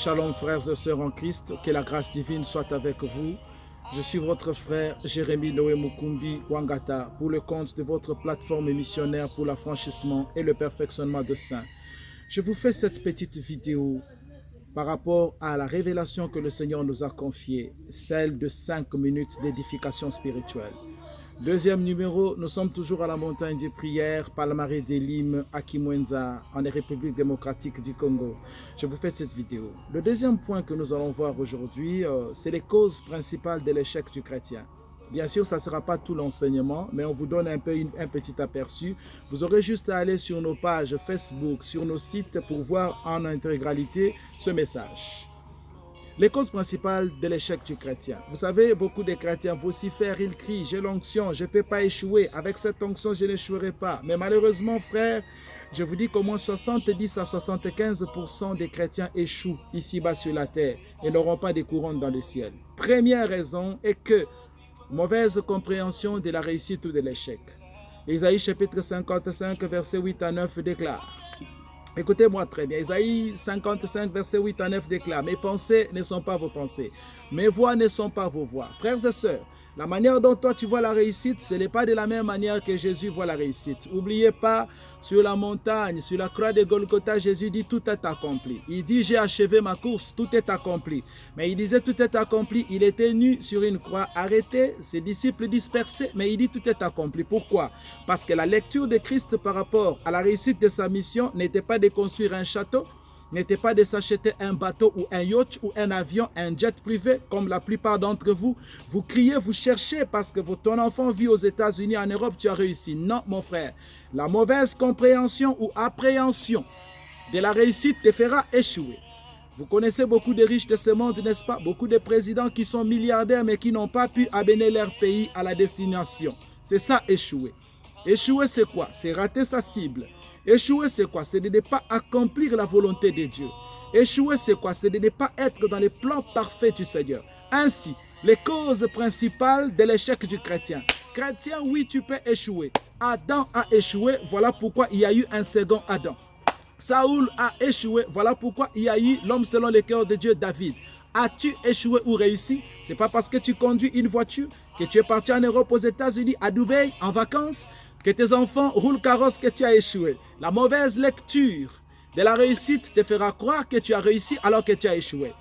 Shalom frères et sœurs en Christ, que la grâce divine soit avec vous. Je suis votre frère Jérémie Noé Mukumbi Wangata pour le compte de votre plateforme missionnaire pour l'affranchissement et le perfectionnement de saints. Je vous fais cette petite vidéo par rapport à la révélation que le Seigneur nous a confiée, celle de 5 minutes d'édification spirituelle. Deuxième numéro, nous sommes toujours à la montagne des prières, Palmarès des Limes, à Kimwenza, en République démocratique du Congo. Je vous fais cette vidéo. Le deuxième point que nous allons voir aujourd'hui, c'est les causes principales de l'échec du chrétien. Bien sûr, ça ne sera pas tout l'enseignement, mais on vous donne un petit aperçu. Vous aurez juste à aller sur nos pages Facebook, sur nos sites pour voir en intégralité ce message. Les causes principales de l'échec du chrétien. Vous savez, beaucoup de chrétiens vocifèrent, ils crient, j'ai l'onction, je ne peux pas échouer. Avec cette onction, je n'échouerai pas. Mais malheureusement, frère, je vous dis qu'au moins 70 à 75% des chrétiens échouent ici-bas sur la terre et n'auront pas de couronne dans le ciel. Première raison est que mauvaise compréhension de la réussite ou de l'échec. Isaïe chapitre 55, verset 8 à 9 déclare. Écoutez-moi très bien, Isaïe 55, verset 8 à 9 déclare, « Mes pensées ne sont pas vos pensées, mes voix ne sont pas vos voix. » Frères et sœurs, la manière dont toi tu vois la réussite, ce n'est pas de la même manière que Jésus voit la réussite. N'oubliez pas, sur la montagne, sur la croix de Golgotha, Jésus dit tout est accompli. Il dit j'ai achevé ma course, tout est accompli. Mais il disait tout est accompli, il était nu sur une croix, arrêté, ses disciples dispersés, mais il dit tout est accompli. Pourquoi? Parce que la lecture de Christ par rapport à la réussite de sa mission n'était pas de construire un château, n'était pas de s'acheter un bateau ou un yacht ou un avion, un jet privé, comme la plupart d'entre vous. Vous criez, vous cherchez parce que ton enfant vit aux États-Unis, en Europe, tu as réussi. Non, mon frère. La mauvaise compréhension ou appréhension de la réussite te fera échouer. Vous connaissez beaucoup de riches de ce monde, n'est-ce pas? Beaucoup de présidents qui sont milliardaires mais qui n'ont pas pu amener leur pays à la destination. C'est ça, échouer. Échouer, c'est quoi? C'est rater sa cible. Échouer, c'est quoi? C'est de ne pas accomplir la volonté de Dieu. Échouer, c'est quoi? C'est de ne pas être dans les plans parfaits du Seigneur. Ainsi, les causes principales de l'échec du chrétien. Chrétien, oui, tu peux échouer. Adam a échoué, voilà pourquoi il y a eu un second Adam. Saoul a échoué, voilà pourquoi il y a eu l'homme selon le cœur de Dieu, David. As-tu échoué ou réussi? Ce n'est pas parce que tu conduis une voiture, que tu es parti en Europe, aux États-Unis, à Dubaï, en vacances, que tes enfants roulent carrosse, que tu as échoué. La mauvaise lecture de la réussite te fera croire que tu as réussi alors que tu as échoué.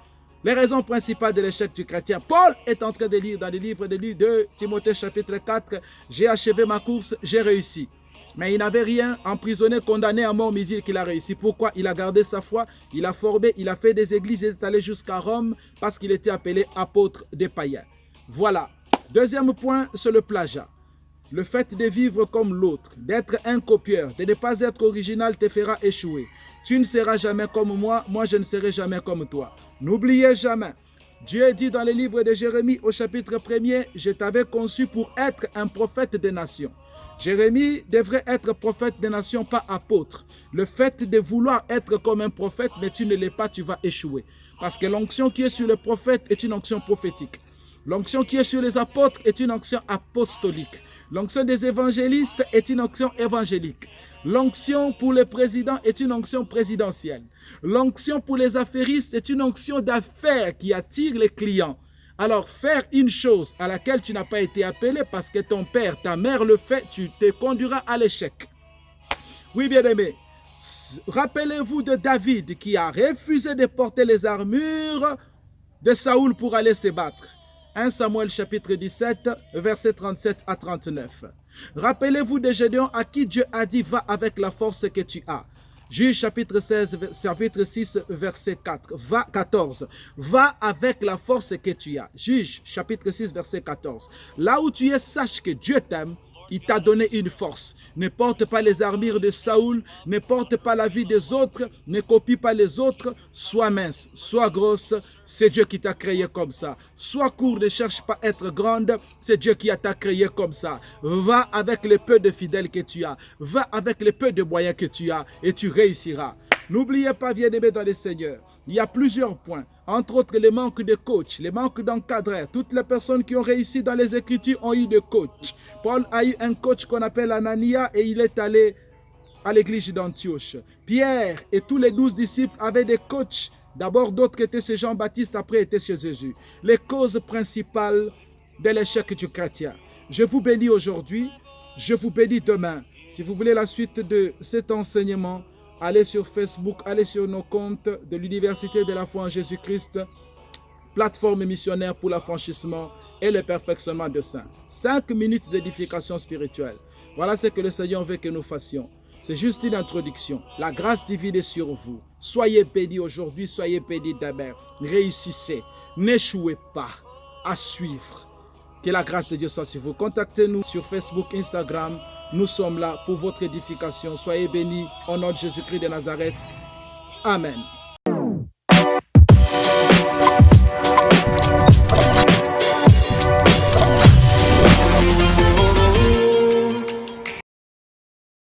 Les raisons principales de l'échec du chrétien. Paul est en train de lire dans le livre de Timothée chapitre 4, « J'ai achevé ma course, j'ai réussi ». Mais il n'avait rien, emprisonné, condamné à mort, mais il dit qu'il a réussi. Pourquoi? Il a gardé sa foi, il a formé, il a fait des églises, il est allé jusqu'à Rome parce qu'il était appelé apôtre des païens. Voilà. Deuxième point, c'est le plagiat. Le fait de vivre comme l'autre, d'être un copieur, de ne pas être original te fera échouer. Tu ne seras jamais comme moi, moi je ne serai jamais comme toi. N'oubliez jamais, Dieu dit dans le livre de Jérémie au chapitre 1er, « Je t'avais conçu pour être un prophète des nations ». Jérémie devrait être prophète des nations, pas apôtre. Le fait de vouloir être comme un prophète, mais tu ne l'es pas, tu vas échouer. Parce que l'onction qui est sur le prophète est une onction prophétique. L'onction qui est sur les apôtres est une onction apostolique. L'onction des évangélistes est une onction évangélique. L'onction pour les présidents est une onction présidentielle. L'onction pour les affairistes est une onction d'affaires qui attire les clients. Alors, faire une chose à laquelle tu n'as pas été appelé parce que ton père, ta mère le fait, tu te conduiras à l'échec. Oui, bien-aimé, rappelez-vous de David qui a refusé de porter les armures de Saoul pour aller se battre. 1 Samuel chapitre 17, versets 37 à 39. Rappelez-vous de Gédéon à qui Dieu a dit « Va avec la force que tu as ». Juge chapitre 6, verset 14. Va avec la force que tu as. Juge chapitre 6, verset 14. Là où tu es, sache que Dieu t'aime. Il t'a donné une force. Ne porte pas les armures de Saoul, ne porte pas la vie des autres, ne copie pas les autres. Sois mince, sois grosse, c'est Dieu qui t'a créé comme ça. Sois court, ne cherche pas à être grande, c'est Dieu qui t'a créé comme ça. Va avec le peu de fidèles que tu as, va avec le peu de moyens que tu as et tu réussiras. N'oubliez pas, bien-aimés dans le Seigneur, il y a plusieurs points. Entre autres, le manque de coach, le manque d'encadreur. Toutes les personnes qui ont réussi dans les Écritures ont eu de coach. Paul a eu un coach qu'on appelle Anania et il est allé à l'église d'Antioche. Pierre et tous les 12 disciples avaient des coachs D'abord, d'autres étaient chez Jean-Baptiste, après étaient chez Jésus. Les causes principales de l'échec du chrétien. Je vous bénis aujourd'hui, je vous bénis demain. Si vous voulez la suite de cet enseignement, allez sur Facebook, allez sur nos comptes de l'Université de la foi en Jésus-Christ, plateforme missionnaire pour l'affranchissement et le perfectionnement de saints. 5 minutes d'édification spirituelle. Voilà ce que le Seigneur veut que nous fassions. C'est juste une introduction. La grâce divine est sur vous. Soyez bénis aujourd'hui, soyez bénis demain. Réussissez, n'échouez pas à suivre. Que la grâce de Dieu soit sur vous. Contactez-nous sur Facebook, Instagram. Nous sommes là pour votre édification. Soyez bénis au nom de Jésus-Christ de Nazareth. Amen.